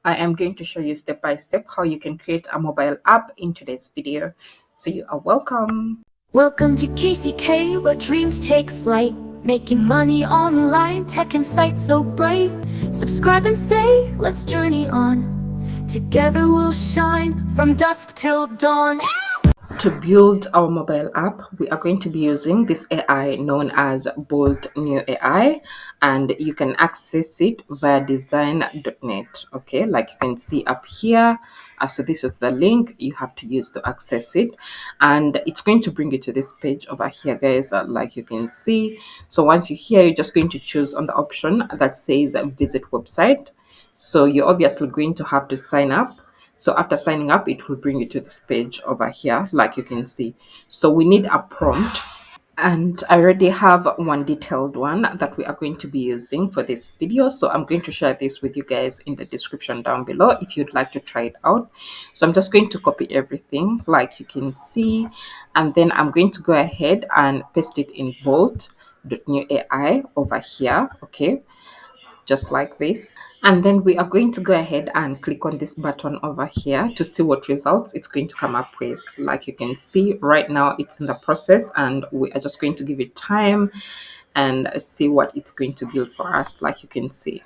I am going to show you step by step how you can create a mobile app in today's video. So you are welcome. Welcome to KCK, where dreams take flight. Making money online, tech and sights so bright. Subscribe and stay, let's journey on. Together we'll shine from dusk till dawn. To build our mobile app, we are going to be using this AI known as Bolt.new AI, and you can access it via design.net. Okay, like you can see up here. So this is the link you have to use to access it, and it's going to bring you to this page over here, guys. Like you can see. So once you're here, you're just going to choose on the option that says visit website. So you're obviously going to have to sign up. So after signing up, it will bring you to this page over here, like you can see. So we need a prompt. And I already have one detailed one that we are going to be using for this video. So I'm going to share this with you guys in the description down below if you'd like to try it out. So I'm just going to copy everything like you can see. And then I'm going to go ahead and paste it in Bolt.new AI over here. Okay, just like this. And then we are going to go ahead and click on this button over here to see what results it's going to come up with. Like you can see right now, it's in the process, and we are just going to give it time and see what it's going to build for us. Like you can see,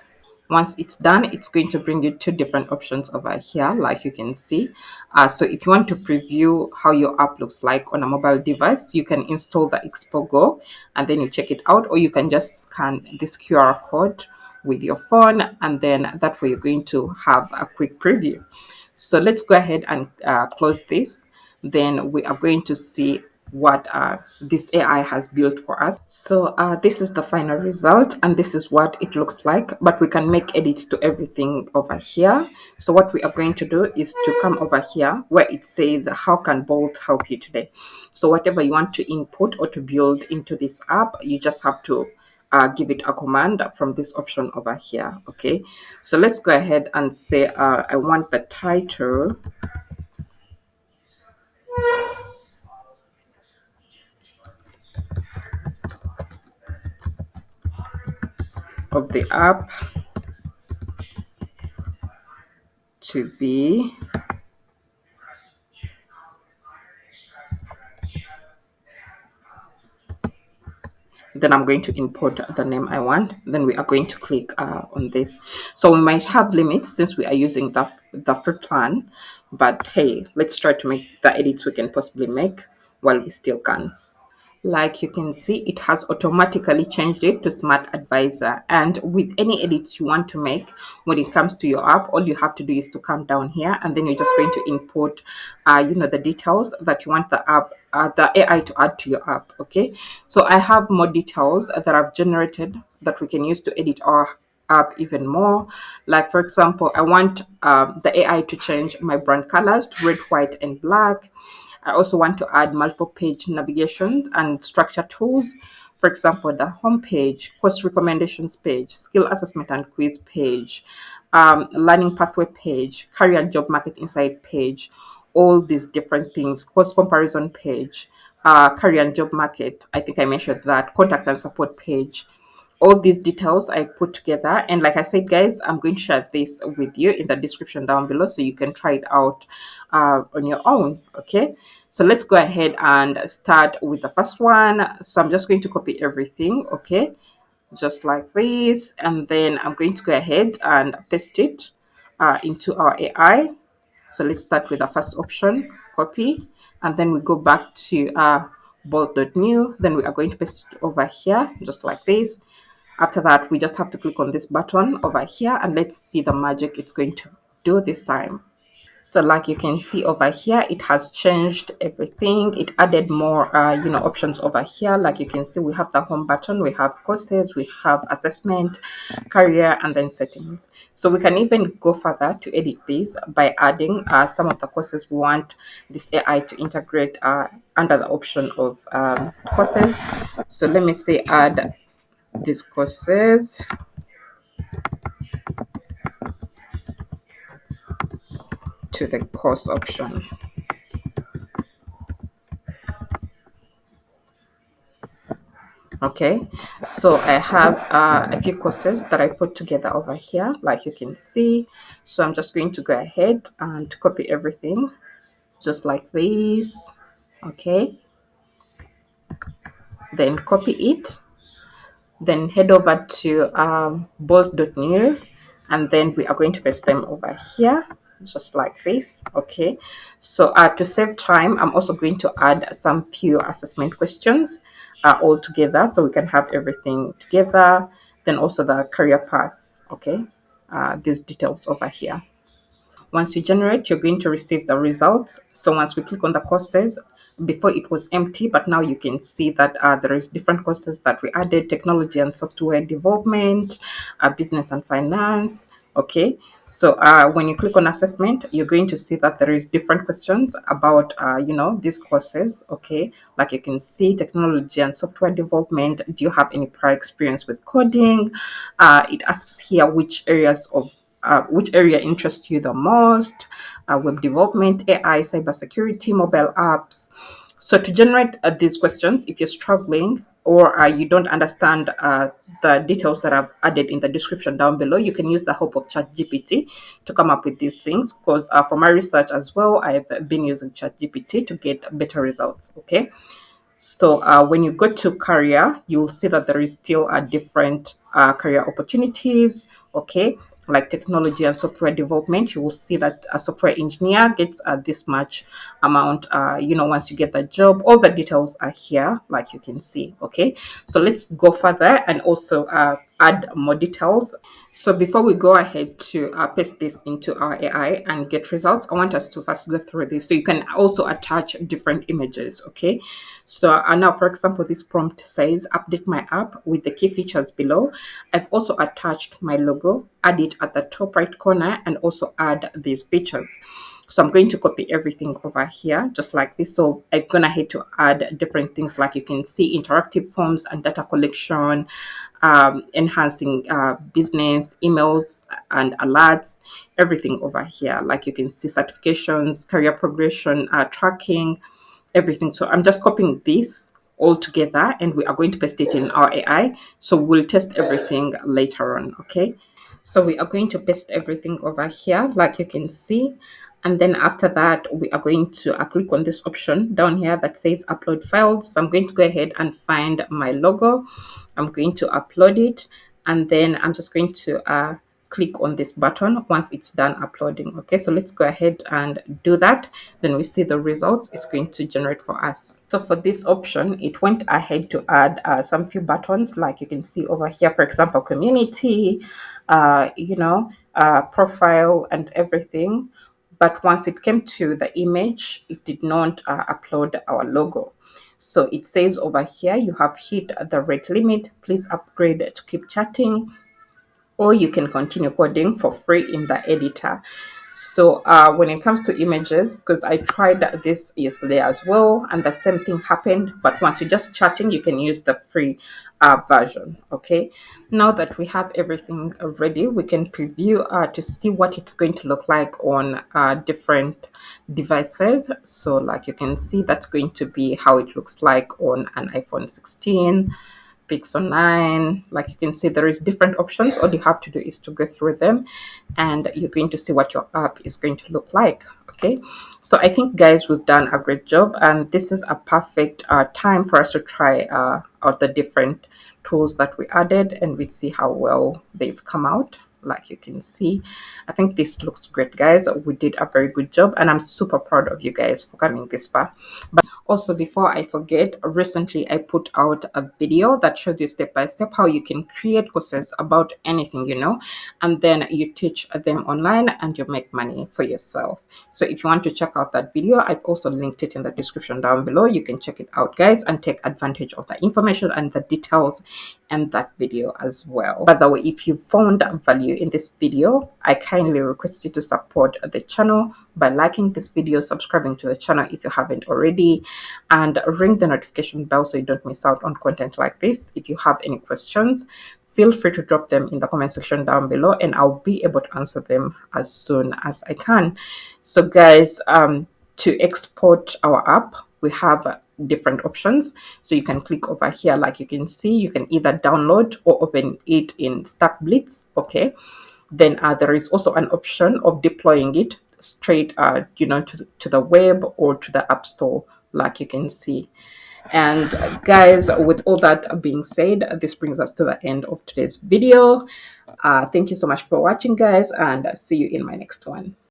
once it's done, it's going to bring you two different options over here, like you can see. So if you want to preview how your app looks like on a mobile device, you can install the Expo Go and then you check it out, or you can just scan this QR code with your phone, and then that way you're going to have a quick preview. So let's go ahead and close this. Then we are going to see what this AI has built for us. So this is the final result, and this is what it looks like, but we can make edits to everything over here. So what we are going to do is to come over here where it says how can Bolt help you today. So whatever you want to input or to build into this app, you just have to give it a command from this option over here. Okay, so let's go ahead and say I want the title of the app to be, then I'm going to import the name I want. Then we are going to click on this. So we might have limits since we are using the free plan, but hey, let's try to make the edits we can possibly make while we still can. Like you can see, it has automatically changed it to Smart Advisor. And with any edits you want to make when it comes to your app, all you have to do is to come down here, and then you're just going to input, the details that you want the AI to add to your app. Okay, so I have more details that I've generated that we can use to edit our app even more. Like for example, I want the AI to change my brand colors to red, white, and black. I also want to add multiple page navigation and structure tools. For example, the home page, course recommendations page, skill assessment and quiz page, learning pathway page, career and job market insight page, all these different things, course comparison page, career and job market. I think I mentioned that, contact and support page. All these details I put together, and like I said, guys, I'm going to share this with you in the description down below so you can try it out on your own. Okay, so let's go ahead and start with the first one. So I'm just going to copy everything, okay, just like this, and then I'm going to go ahead and paste it into our AI. So let's start with the first option, copy, and then we go back to bolt.new. Then we are going to paste it over here, just like this. After that, we just have to click on this button over here, and let's see the magic it's going to do this time. So like you can see over here, it has changed everything. It added more, options over here. Like you can see, we have the home button, we have courses, we have assessment, career, and then settings. So we can even go further to edit this by adding some of the courses we want this AI to integrate under the option of courses. So let me say add these courses to the course option. Okay, so I have a few courses that I put together over here, like you can see. So I'm just going to go ahead and copy everything just like this. Okay, then copy it, then head over to Bolt.new, and then we are going to paste them over here just like this. Okay, so to save time, I'm also going to add some few assessment questions all together so we can have everything together, then also the career path. Okay, these details over here. Once you generate, you're going to receive the results. So once we click on the courses, before it was empty, but now you can see that there is different courses that we added: technology and software development, business and finance. Okay, so when you click on assessment, you're going to see that there is different questions about these courses. Okay, like you can see technology and software development. Do you have any prior experience with coding? It asks here which area interests you the most: web development, AI, cybersecurity, mobile apps. So to generate these questions, if you're struggling or you don't understand the details that I've added in the description down below, you can use the help of ChatGPT to come up with these things. Because for my research as well, I've been using ChatGPT to get better results. Okay. So when you go to career, you'll see that there is still a different career opportunities. Okay, like technology and software development, you will see that a software engineer gets this much amount. Once you get the job, all the details are here, like you can see. Okay, so let's go further and also add more details. So before we go ahead to paste this into our AI and get results, I want us to first go through this. So you can also attach different images, okay? So now, for example, this prompt says, update my app with the key features below. I've also attached my logo, add it at the top right corner, and also add these features. So I'm going to copy everything over here, just like this. So I'm going to head to add different things, like you can see interactive forms and data collection, enhancing business, emails and alerts, everything over here. Like you can see certifications, career progression, tracking, everything. So I'm just copying this all together and we are going to paste it in our AI. So we'll test everything later on. Okay. So we are going to paste everything over here, like you can see. And then after that, we are going to click on this option down here that says upload files. So I'm going to go ahead and find my logo. I'm going to upload it. And then I'm just going to click on this button once it's done uploading. Okay, so let's go ahead and do that. Then we see the results it's going to generate for us. So for this option, it went ahead to add some few buttons, like you can see over here, for example, community, profile and everything. But once it came to the image, it did not upload our logo. So it says over here, you have hit the rate limit. Please upgrade to keep chatting, or you can continue coding for free in the editor. So when it comes to images, because I tried this yesterday as well, and the same thing happened. But once you're just chatting, you can use the free version. Okay. Now that we have everything ready, we can preview to see what it's going to look like on different devices. So like you can see, that's going to be how it looks like on an iPhone 16. Pixel 9. Like you can see, there is different options. All you have to do is to go through them and you're going to see what your app is going to look like. Okay, so I think, guys, we've done a great job, and this is a perfect time for us to try out the different tools that we added, and we see how well they've come out. Like you can see, I think this looks great, guys. We did a very good job, and I'm super proud of you guys for coming this far. But also, before I forget, recently I put out a video that shows you step by step how you can create courses about anything, and then you teach them online and you make money for yourself. So if you want to check out that video, I've also linked it in the description down below. You can check it out, guys, and take advantage of the information and the details and that video as well. By the way, if you found value in this video, I kindly request you to support the channel by liking this video, subscribing to the channel if you haven't already, and ring the notification bell so you don't miss out on content like this. If you have any questions, feel free to drop them in the comment section down below and I'll be able to answer them as soon as I can. So guys, to export our app, we have different options. So you can click over here, like you can see, you can either download or open it in Stack Blitz. Okay. Then there is also an option of deploying it straight, to the web or to the App Store, like you can see. And guys, with all that being said, this brings us to the end of today's video. Thank you so much for watching, guys, and see you in my next one.